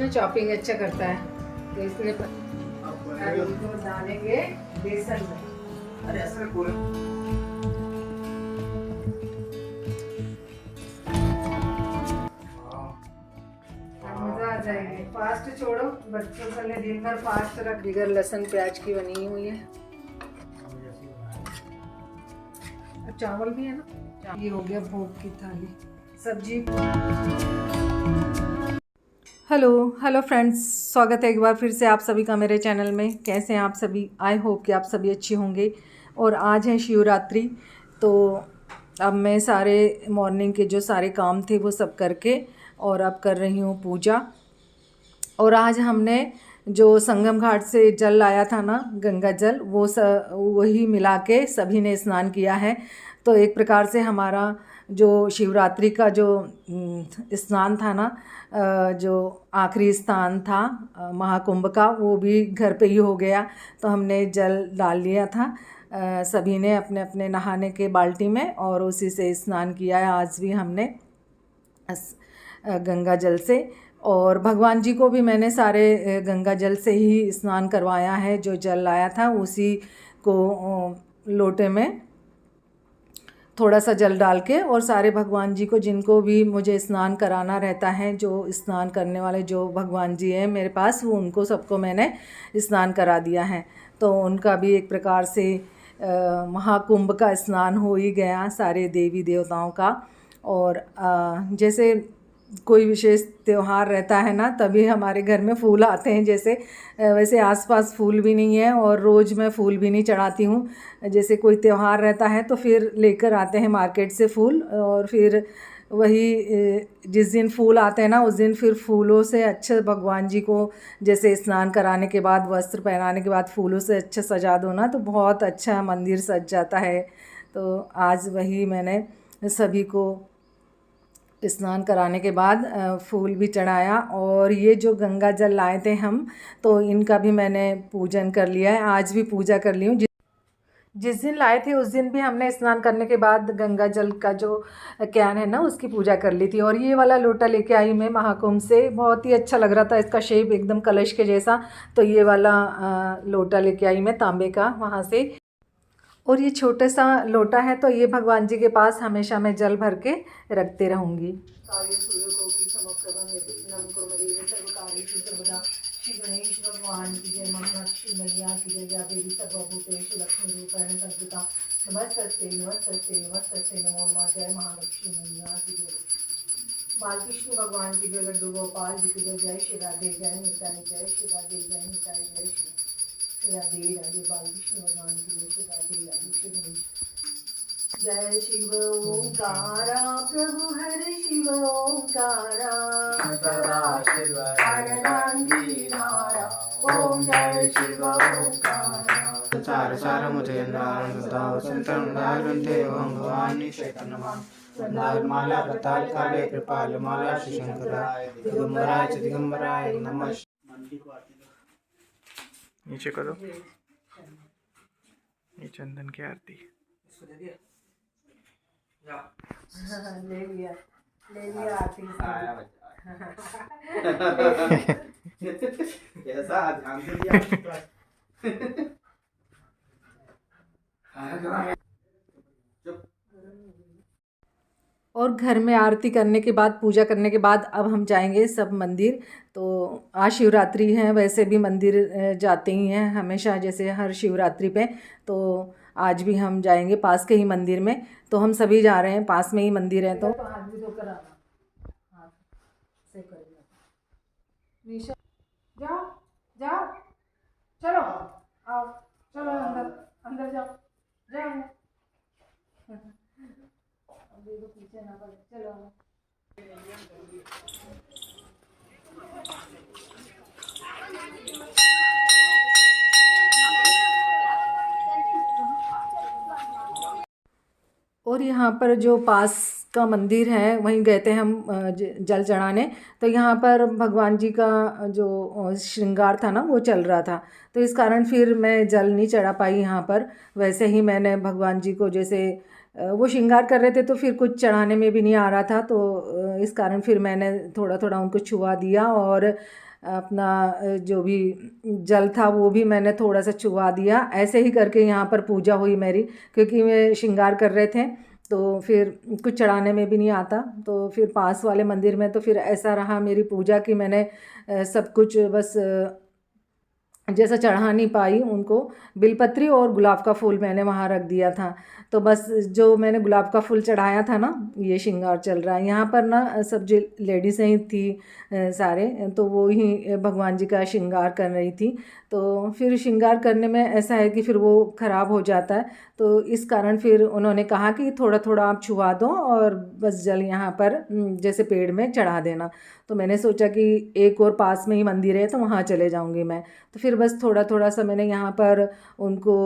Krishna chopping अच्छा करता है, तो इसने तो डालेंगे बेसन में। अरे ऐसे पूरे मजा आ जाएगी। फास्ट छोड़ो, बच्चों के लिए दिन भर फास्ट रख। बिगर लहसुन प्याज की बनी हुई है। चावल भी है ना। ये हो गया भोग की थाली। सब्जी। हेलो फ्रेंड्स, स्वागत है एक बार फिर से आप सभी का मेरे चैनल में। कैसे हैं आप सभी? आई होप कि आप सभी अच्छे होंगे। और आज है शिवरात्रि, तो अब मैं सारे मॉर्निंग के जो सारे काम थे वो सब करके और अब कर रही हूँ पूजा। और आज हमने जो संगम घाट से जल लाया था ना, गंगा जल, वही मिला के सभी ने स्नान किया है। तो एक प्रकार से हमारा जो शिवरात्रि का जो स्नान था ना, जो आखिरी स्नान था महाकुंभ का, वो भी घर पे ही हो गया। तो हमने जल डाल लिया था सभी ने अपने अपने नहाने के बाल्टी में, और उसी से स्नान किया है आज भी हमने गंगा जल से। और भगवान जी को भी मैंने सारे गंगा जल से ही स्नान करवाया है। जो जल लाया था उसी को लोटे में थोड़ा सा जल डाल के, और सारे भगवान जी को, जिनको भी मुझे स्नान कराना रहता है, जो स्नान करने वाले जो भगवान जी हैं मेरे पास, वो उनको सबको मैंने स्नान करा दिया है। तो उनका भी एक प्रकार से महाकुंभ का स्नान हो ही गया सारे देवी देवताओं का। और जैसे कोई विशेष त्यौहार रहता है ना, तभी हमारे घर में फूल आते हैं। जैसे वैसे आसपास फूल भी नहीं है और रोज़ मैं फूल भी नहीं चढ़ाती हूँ। जैसे कोई त्यौहार रहता है तो फिर लेकर आते हैं मार्केट से फूल, और फिर वही जिस दिन फूल आते हैं ना, उस दिन फिर फूलों से अच्छे भगवान जी को, जैसे स्नान कराने के बाद, वस्त्र पहनाने के बाद फूलों से अच्छा सजा दो ना, तो बहुत अच्छा मंदिर सज जाता है। तो आज वही मैंने सभी को स्नान कराने के बाद फूल भी चढ़ाया। और ये जो गंगा जल लाए थे हम, तो इनका भी मैंने पूजन कर लिया है। आज भी पूजा कर ली हूँ। जिस दिन लाए थे उस दिन भी हमने स्नान करने के बाद गंगा जल का जो कैन है ना, उसकी पूजा कर ली थी। और ये वाला लोटा लेके आई मैं महाकुंभ से, बहुत ही अच्छा लग रहा था, इसका शेप एकदम कलश के जैसा। तो ये वाला लोटा लेके आई मैं तांबे का वहाँ से। और ये छोटा सा लोटा है, तो ये भगवान जी के पास हमेशा मैं जल भर के रखते रहूँगी। श्री गणेश भगवान की जय, महालक्ष्मी मैया की जय, या देवी सर्वभूतेषु लक्ष्मी रूपेण संस्थिता, नमस्ते नमस्ते नमस्ते नमो नमः। जय महालक्ष्मी मैया की जय, बालकृष्ण भगवान की जय, लड्डू गोपाल जी की जय, जय श्री राधे, जय निताई, जय श्री राधे, जय निताई, जय श्री राधे राधे, बालकृष्ण भगवान की जय, श्री राधे राधे, श्री गणेश। जय शिव ओंकारा, प्रभु हर शिव ओंकारा, ओम जय शिव ओंकारा। चार चार मुझे संतंते ओम भवानी शैतन्यम माला प्रताल काले कृपाल माला श्री शंकराय दिगंबराय नमः। नीचे करो, ये चंदन की आरती। ले लिया आरती। ऐसा ध्यान से दिया। और घर में आरती करने के बाद, पूजा करने के बाद, अब हम जाएंगे सब मंदिर। तो आज शिवरात्रि है, वैसे भी मंदिर जाते ही हैं हमेशा, जैसे हर शिवरात्रि पे। तो आज भी हम जाएंगे पास के ही मंदिर में। तो हम सभी जा रहे हैं, पास में ही मंदिर है। तो हाथ भी धोकर आना, हाथ से कर निशा, जाओ जाओ, चलो आओ, चलो अंदर अंदर जाओ, जाओ अभी तो पीछे ना पड़े, चलो। और यहाँ पर जो पास का मंदिर है, वहीं गए थे हम जल चढ़ाने। तो यहाँ पर भगवान जी का जो श्रृंगार था ना, वो चल रहा था। तो इस कारण फिर मैं जल नहीं चढ़ा पाई यहाँ पर। वैसे ही मैंने भगवान जी को, जैसे वो श्रृंगार कर रहे थे, तो फिर कुछ चढ़ाने में भी नहीं आ रहा था। तो इस कारण फिर मैंने थोड़ा थोड़ा उनको छुआ दिया। और अपना जो भी जल था वो भी मैंने थोड़ा सा चुवा दिया। ऐसे ही करके यहाँ पर पूजा हुई मेरी, क्योंकि मैं श्रृंगार कर रहे थे तो फिर कुछ चढ़ाने में भी नहीं आता। तो फिर पास वाले मंदिर में तो फिर ऐसा रहा मेरी पूजा कि मैंने सब कुछ बस जैसा चढ़ा नहीं पाई उनको। बिलपत्री और गुलाब का फूल मैंने वहाँ रख दिया था। तो बस जो मैंने गुलाब का फूल चढ़ाया था ना, ये श्रृंगार चल रहा है यहाँ पर ना। सब जो लेडीज़ ही थी सारे, तो वो ही भगवान जी का श्रृंगार कर रही थी। तो फिर श्रृंगार करने में ऐसा है कि फिर वो ख़राब हो जाता है, तो इस कारण फिर उन्होंने कहा कि थोड़ा थोड़ा आप छुआ दो और बस जल यहाँ पर जैसे पेड़ में चढ़ा देना। तो मैंने सोचा कि एक और पास में ही मंदिर है तो वहाँ चले जाऊँगी मैं। तो फिर बस थोड़ा थोड़ा सा मैंने यहाँ पर उनको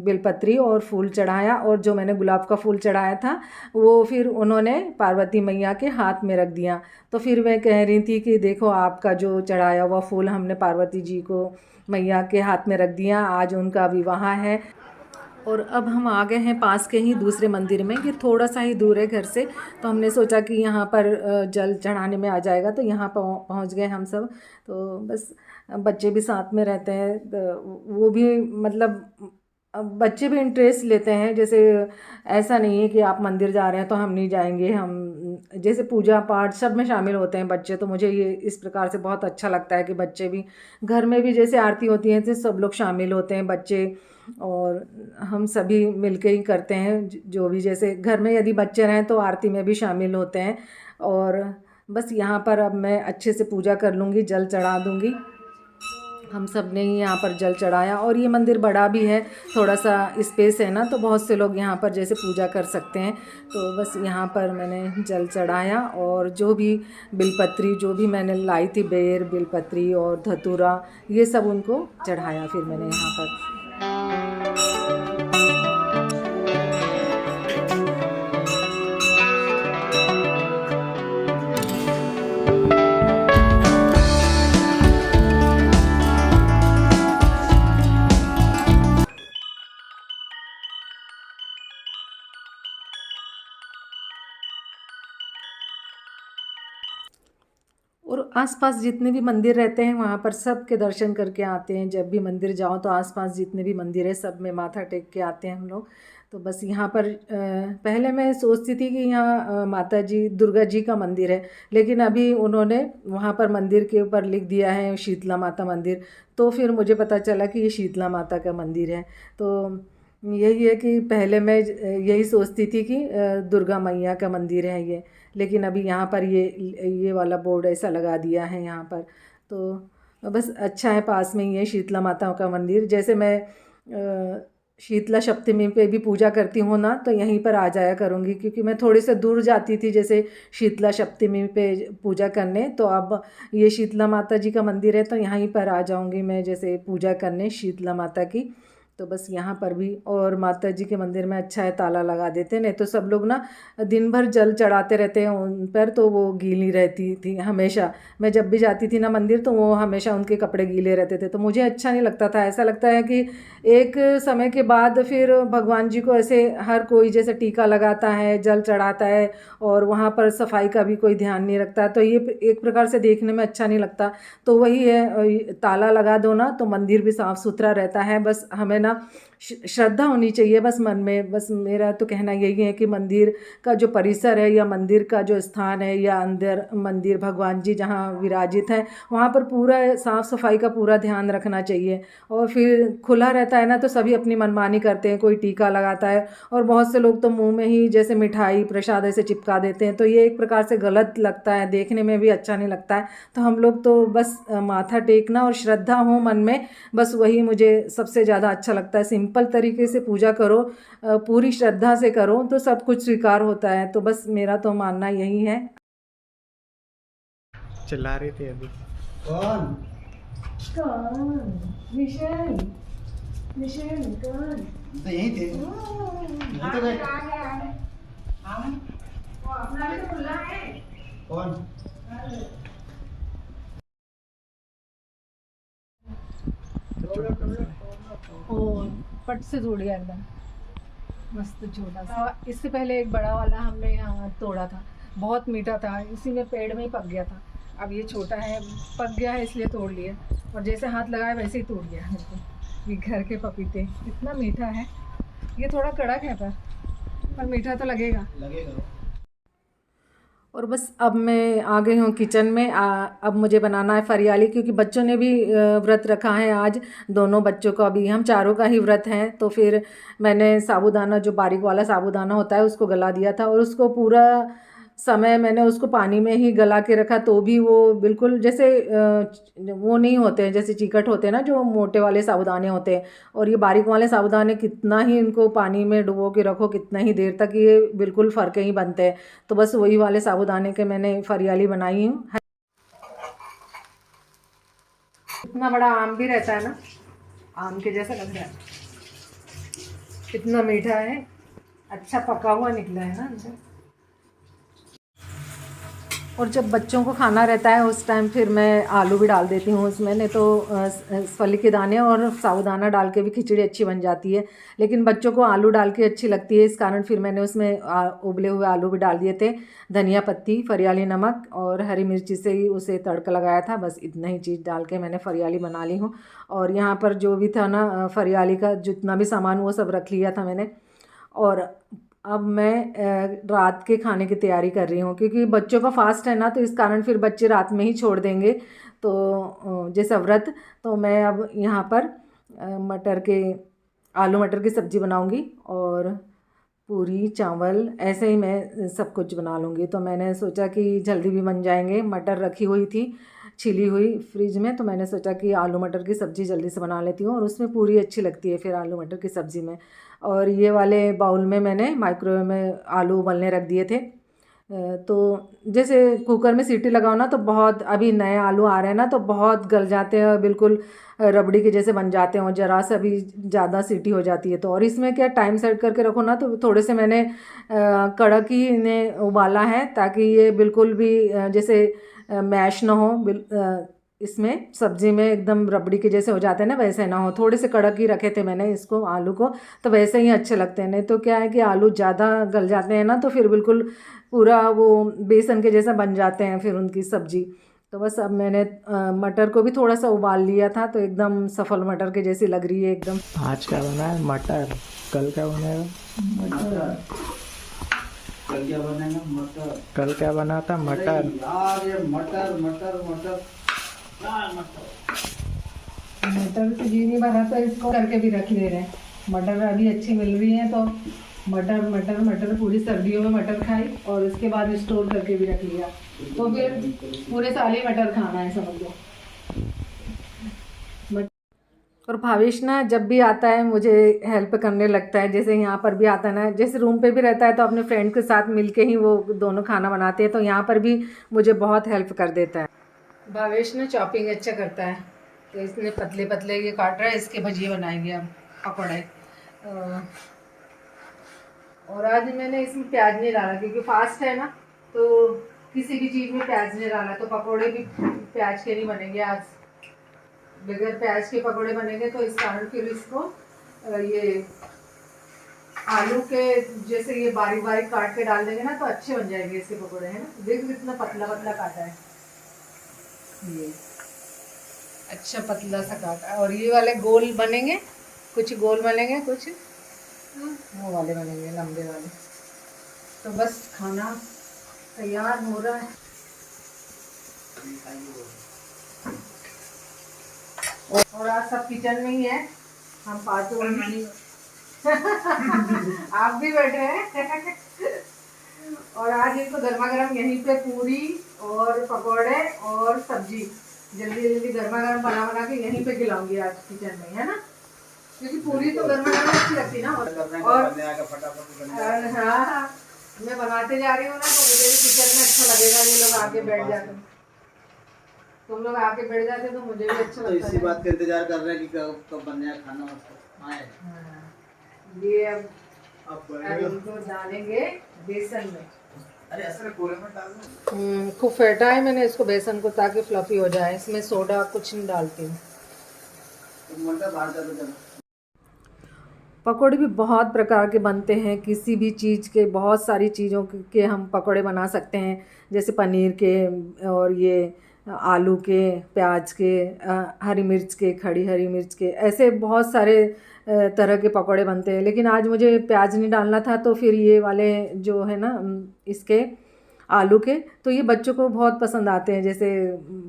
बेलपत्री और फूल चढ़ाया, और जो मैंने गुलाब का फूल चढ़ाया था वो फिर उन्होंने पार्वती मैया के हाथ में रख दिया। तो फिर वह कह रही थी कि देखो आपका जो चढ़ाया हुआ फूल हमने पार्वती जी को मैया के हाथ में रख दिया, आज उनका विवाह है। और अब हम आ गए हैं पास के ही दूसरे मंदिर में, कि थोड़ा सा ही दूर है घर से। तो हमने सोचा कि यहाँ पर जल चढ़ाने में आ जाएगा, तो यहाँ पहुँच गए हम सब। तो बस बच्चे भी साथ में रहते हैं, तो वो भी मतलब बच्चे भी इंटरेस्ट लेते हैं। जैसे ऐसा नहीं है कि आप मंदिर जा रहे हैं तो हम नहीं जाएंगे, हम जैसे पूजा पाठ सब में शामिल होते हैं बच्चे। तो मुझे ये इस प्रकार से बहुत अच्छा लगता है कि बच्चे भी, घर में भी जैसे आरती होती है तो सब लोग शामिल होते हैं, बच्चे और हम सभी मिलके ही करते हैं। जो भी जैसे घर में यदि बच्चे रहें तो आरती में भी शामिल होते हैं। और बस यहाँ पर अब मैं अच्छे से पूजा कर लूँगी, जल चढ़ा दूँगी। हम सब ने ही यहाँ पर जल चढ़ाया, और ये मंदिर बड़ा भी है, थोड़ा सा स्पेस है ना, तो बहुत से लोग यहाँ पर जैसे पूजा कर सकते हैं। तो बस यहाँ पर मैंने जल चढ़ाया, और जो भी बिलपत्री जो भी मैंने लाई थी, बेर बिलपत्री और धतूरा, ये सब उनको चढ़ाया फिर मैंने यहाँ पर। और आसपास जितने भी मंदिर रहते हैं वहाँ पर सब के दर्शन करके आते हैं। जब भी मंदिर जाओ तो आसपास जितने भी मंदिर है सब में माथा टेक के आते हैं हम लोग। तो बस यहाँ पर पहले मैं सोचती थी कि यहाँ माता जी दुर्गा जी का मंदिर है, लेकिन अभी उन्होंने वहाँ पर मंदिर के ऊपर लिख दिया है शीतला माता मंदिर। तो फिर मुझे पता चला कि ये शीतला माता का मंदिर है। तो यही है कि पहले मैं यही सोचती थी कि दुर्गा मैया का मंदिर है ये, लेकिन अभी यहाँ पर ये वाला बोर्ड ऐसा लगा दिया है यहाँ पर। तो बस अच्छा है, पास में ही है शीतला माता का मंदिर। जैसे मैं शीतला सप्तमी पे भी पूजा करती हूँ ना, तो यहीं पर आ जाया करूँगी, क्योंकि मैं थोड़ी से दूर जाती थी जैसे शीतला सप्तमी पे पूजा करने। तो अब ये शीतला माता जी का मंदिर है तो यहीं पर आ जाऊँगी मैं जैसे पूजा करने शीतला माता की। तो बस यहाँ पर भी, और माता जी के मंदिर में अच्छा है ताला लगा देते हैं, नहीं तो सब लोग ना दिन भर जल चढ़ाते रहते हैं उन पर, तो वो गीली रहती थी हमेशा। मैं जब भी जाती थी ना मंदिर तो वो हमेशा उनके कपड़े गीले रहते थे, तो मुझे अच्छा नहीं लगता था। ऐसा लगता है कि एक समय के बाद फिर भगवान जी को ऐसे हर कोई जैसे टीका लगाता है, जल चढ़ाता है, और वहाँ पर सफाई का भी कोई ध्यान नहीं रखता, तो ये एक प्रकार से देखने में अच्छा नहीं लगता। तो वही है, ताला लगा दो ना तो मंदिर भी साफ़ सुथरा रहता है। बस हमें ना श्रद्धा होनी चाहिए बस मन में। बस मेरा तो कहना यही है कि मंदिर का जो परिसर है या मंदिर का जो स्थान है या अंदर मंदिर भगवान जी जहाँ विराजित हैं वहाँ पर पूरा साफ़ सफाई का पूरा ध्यान रखना चाहिए। और फिर खुला रहता है ना तो सभी अपनी मनमानी करते हैं, कोई टीका लगाता है, और बहुत से लोग तो मुंह में ही जैसे मिठाई प्रसाद ऐसे चिपका देते हैं, तो ये एक प्रकार से गलत लगता है, देखने में भी अच्छा नहीं लगता है। तो हम लोग तो बस माथा टेकना और श्रद्धा हो मन में, बस वही मुझे सबसे ज़्यादा अच्छा लगता है। सिंपल तरीके से पूजा करो, पूरी श्रद्धा से करो तो सब कुछ स्वीकार होता है। तो बस मेरा तो मानना यही है। चला रहे थे अभी। कौन निशल कौन? तो यहीं थे, यहीं तो बैठे। कौन? और पट से तोड़ गया एकदम मस्त छोटा सा। इससे पहले एक बड़ा वाला हमने यहाँ तोड़ा था, बहुत मीठा था, इसी में पेड़ में ही पक गया था। अब ये छोटा है, पक गया है इसलिए तोड़ लिया, और जैसे हाथ लगाया वैसे ही टूट गया बिल्कुल। ये घर के पपीते कितना मीठा है, ये थोड़ा कड़क है पर मीठा तो लगेगा। और बस अब मैं आ गई हूँ किचन में। अब मुझे बनाना है फरियाली, क्योंकि बच्चों ने भी व्रत रखा है आज, दोनों बच्चों का भी, हम चारों का ही व्रत है। तो फिर मैंने साबूदाना, जो बारीक वाला साबूदाना होता है, उसको गला दिया था, और उसको पूरा समय मैंने उसको पानी में ही गला के रखा, तो भी वो बिल्कुल जैसे वो नहीं होते हैं, जैसे चिकट होते हैं ना जो मोटे वाले साबूदाने होते हैं। और ये बारीक वाले साबूदाने कितना ही इनको पानी में डुबो के रखो, कितना ही देर तक, ये बिल्कुल फरके ही बनते हैं। तो बस वही वाले साबूदाने के मैंने फरियाली बनाई हूँ। इतना बड़ा आम भी रहता है ना, आम के जैसा लग रहा है, कितना मीठा है, अच्छा पका हुआ निकला है ना अंदर। और जब बच्चों को खाना रहता है उस टाइम फिर मैं आलू भी डाल देती हूँ उसमें, नहीं तो फली के दाने और साबूदाना डाल के भी खिचड़ी अच्छी बन जाती है, लेकिन बच्चों को आलू डाल के अच्छी लगती है, इस कारण फिर मैंने उसमें उबले हुए आलू भी डाल दिए थे, धनिया पत्ती, फरियाली नमक और हरी मिर्ची से ही उसे तड़का लगाया था। बस इतना ही चीज़ डाल के मैंने फरियाली बना ली हूँ। और यहाँ पर जो भी था ना फरियाली का जितना भी सामान वो सब रख लिया था मैंने। और अब मैं रात के खाने की तैयारी कर रही हूँ, क्योंकि बच्चों का फास्ट है ना, तो इस कारण फिर बच्चे रात में ही छोड़ देंगे, तो जैसे व्रत। तो मैं अब यहाँ पर आलू मटर की सब्ज़ी बनाऊँगी, और पूरी चावल ऐसे ही मैं सब कुछ बना लूँगी। तो मैंने सोचा कि जल्दी भी बन जाएंगे, मटर रखी हुई थी छिली हुई फ्रिज में, तो मैंने सोचा कि आलू मटर की सब्ज़ी जल्दी से बना लेती हूँ, और उसमें पूरी अच्छी लगती है फिर आलू मटर की सब्ज़ी में। और ये वाले बाउल में मैंने माइक्रोवेव में आलू उबलने रख दिए थे। तो जैसे कुकर में सीटी लगाओ ना, तो बहुत, अभी नए आलू आ रहे हैं ना, तो बहुत गल जाते हैं, बिल्कुल रबड़ी के जैसे बन जाते हैं, और ज़रा सा भी ज़्यादा सीटी हो जाती है। तो और इसमें क्या टाइम सेट करके रखो ना, तो थोड़े से मैंने कड़क ही इन्हें उबाला है, ताकि ये बिल्कुल भी जैसे मैश ना हो, इसमें सब्ज़ी में एकदम रबड़ी के जैसे हो जाते हैं ना, वैसे ना हो, थोड़े से कड़क ही रखे थे मैंने इसको, आलू को, तो वैसे ही अच्छे लगते हैं। नहीं तो क्या है कि आलू ज़्यादा गल जाते हैं ना, तो फिर बिल्कुल पूरा वो बेसन के जैसा बन जाते हैं फिर उनकी सब्ज़ी। तो बस अब मैंने मटर को भी थोड़ा सा उबाल लिया था, तो एकदम सफल मटर के जैसी लग रही है एकदम। आज क्या बना है? मटर। कल क्या बनाएगा? कल क्या बनेगा? मटर। कल क्या बना था? मटर। यार ये मटर मटर मटर मटर से जी नहीं भरा, तो इसको करके भी रख ले रहे हैं। मटर अभी अच्छी मिल रही है, तो मटर मटर मटर पूरी सर्दियों में मटर खाई, और उसके बाद स्टोर करके भी रख लिया, तो फिर पूरे साल ही मटर खाना है समझ लो। और भावेश ना जब भी आता है मुझे हेल्प करने लगता है, जैसे यहाँ पर भी आता है ना, जैसे रूम पे भी रहता है तो अपने फ्रेंड के साथ मिलके ही वो दोनों खाना बनाते हैं, तो यहाँ पर भी मुझे बहुत हेल्प कर देता है। भावेश ना चॉपिंग अच्छा करता है, तो इसने पतले पतले ये काट रहा है, इसके भजिए बनाएंगे अब, पकौड़े। और आज मैंने इसमें प्याज नहीं डाला, क्योंकि फास्ट है ना, तो किसी भी चीज़ में प्याज नहीं डाला, तो पकौड़े भी प्याज के नहीं बनेंगे आज, बगैर प्याज के पकौड़े बनेंगे। तो इस कारण फिर इसको ये आलू के जैसे ये बारीक बारीक काट के डाल देंगे ना, तो अच्छे बन जाएंगे इसके पकौड़े, है ना। देख कितना पतला पतला काटा है, ये अच्छा पतला सा काटा। और ये वाले गोल बनेंगे, कुछ गोल बनेंगे, कुछ वो वाले बनेंगे लंबे वाले। तो बस खाना तैयार हो रहा है। और आज सब किचन में ही है, हम पाँचों आप भी बैठे हैं और आज इनको गर्मा गर्म यहीं पे पूरी और पकौड़े और सब्जी जल्दी जल्दी गर्मा गर्म बना के यहीं पे खिलाऊंगी आज किचन में, है ना, क्योंकि पूरी तो गर्मा गर्म अच्छी लगती ना। और हाँ, मैं बनाते जा रही हूँ ना, तो मुझे भी किचन में अच्छा लगेगा। ये लोग आके बैठ जाते, तुम लोग आके बैठ जाते तो मुझे भी अच्छा लगता है। इसी बात का इंतजार कर रहे हैं कि कब बन जाए खाना। ये अब इनको डालेंगे बेसन में। अरे ऐसे पूरे में डाल दो। खूब फेंटा है मैंने इसको बेसन को, ताकि फ्लफी हो जाए। इसमें सोडा कुछ नहीं डालती हूँ। पकौड़े भी बहुत प्रकार के बनते हैं, किसी भी चीज़ के, बहुत सारी चीज़ों के हम पकौड़े बना सकते हैं, जैसे पनीर के, और ये आलू के, प्याज के, हरी मिर्च के, खड़ी हरी मिर्च के, ऐसे बहुत सारे तरह के पकौड़े बनते हैं। लेकिन आज मुझे प्याज नहीं डालना था, तो फिर ये वाले जो है ना इसके आलू के, तो ये बच्चों को बहुत पसंद आते हैं। जैसे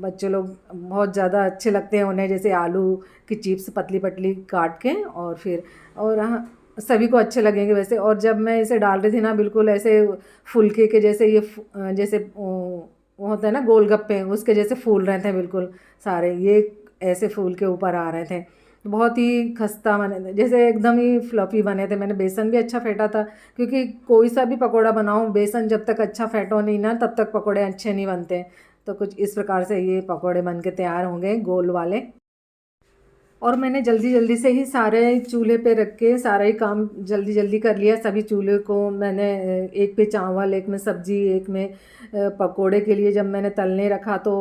बच्चे लोग बहुत ज़्यादा अच्छे लगते हैं उन्हें, जैसे आलू की चिप्स पतली पतली काट के, और फिर और सभी को अच्छे लगेंगे वैसे। और जब मैं इसे डाल रही थी ना, बिल्कुल ऐसे फुलके के जैसे ये जैसे वो होता है ना गोलगप्पे, उसके जैसे फूल रहे थे बिल्कुल सारे, ये ऐसे फूल के ऊपर आ रहे थे। बहुत ही खस्ता बने थे, जैसे एकदम ही फ्लफी बने थे। मैंने बेसन भी अच्छा फेंटा था, क्योंकि कोई सा भी पकोड़ा बनाऊं, बेसन जब तक अच्छा फेंटो नहीं ना, तब तक पकोड़े अच्छे नहीं बनते। तो कुछ इस प्रकार से ये पकोड़े बन के तैयार होंगे, गोल वाले। और मैंने जल्दी जल्दी से ही सारे चूल्हे पे रख के सारा ही काम जल्दी जल्दी कर लिया। सभी चूल्हे को मैंने एक पे चावल, एक में सब्जी, एक में पकोड़े के लिए जब मैंने तलने रखा, तो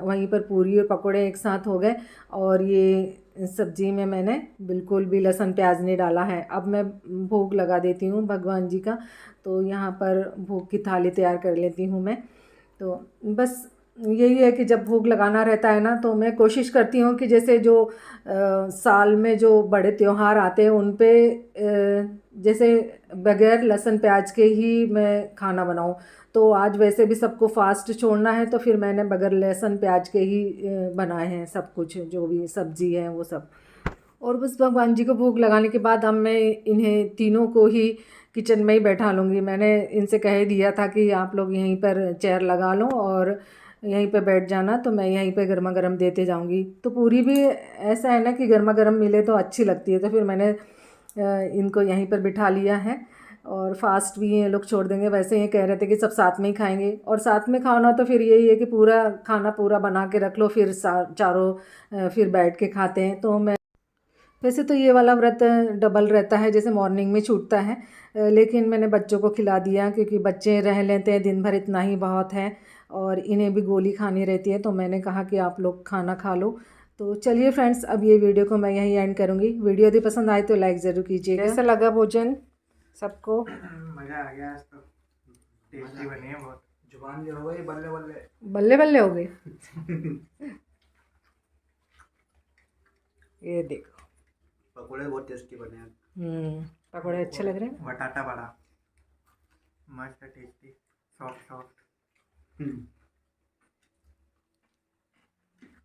वहीं पर पूरी और पकोड़े एक साथ हो गए। और ये सब्जी में मैंने बिल्कुल भी लहसुन प्याज नहीं डाला है। अब मैं भोग लगा देती हूँ भगवान जी का। तो यहाँ पर भोग की थाली तैयार कर लेती हूँ मैं। तो बस यही है कि जब भोग लगाना रहता है ना, तो मैं कोशिश करती हूँ कि जैसे जो साल में जो बड़े त्योहार आते हैं उन पे जैसे बगैर लहसुन प्याज के ही मैं खाना बनाऊँ। तो आज वैसे भी सबको फास्ट छोड़ना है, तो फिर मैंने बगैर लहसुन प्याज के ही बनाए हैं सब कुछ, जो भी सब्जी है वो सब। और बस भगवान जी को भोग लगाने के बाद अब मैं इन्हें तीनों को ही किचन में ही बैठा लूँगी। मैंने इनसे कह दिया था कि आप लोग यहीं पर चेयर लगा लो और यहीं पे बैठ जाना, तो मैं यहीं पे गर्मा गर्म देते जाऊंगी। तो पूरी भी ऐसा है ना कि गर्मा गर्म मिले तो अच्छी लगती है, तो फिर मैंने इनको यहीं पर बिठा लिया है। और फास्ट भी ये लोग छोड़ देंगे। वैसे ये कह रहे थे कि सब साथ में ही खाएंगे, और साथ में खाना तो फिर यही है कि पूरा खाना पूरा बना के रख लो, फिर चारों फिर बैठ के खाते हैं। तो मैं वैसे तो ये वाला व्रत डबल रहता है, जैसे मॉर्निंग में छूटता है, लेकिन मैंने बच्चों को खिला दिया, क्योंकि बच्चे रह लेते हैं दिन भर, इतना ही बहुत है। और इन्हें भी गोली खानी रहती है, तो मैंने कहा कि आप लोग खाना खा लो। तो चलिए फ्रेंड्स, अब ये वीडियो को मैं यहीं एंड करूँगी। वीडियो यदि पसंद आए तो लाइक ज़रूर कीजिएगा। कैसा लगा भोजन सबको? मज़ा आ गया आज तो, टेस्टी बनी है बहुत। जुबान जो हो गई बल्ले बल्ले बल्ले बल्ले हो गए। ये देखो, पकोड़े बहुत टेस्टी बने हैं। पकौड़े अच्छे लग रहे हैं। बटाटा बड़ा मस्त टेस्टी, सॉफ्ट सॉफ्ट।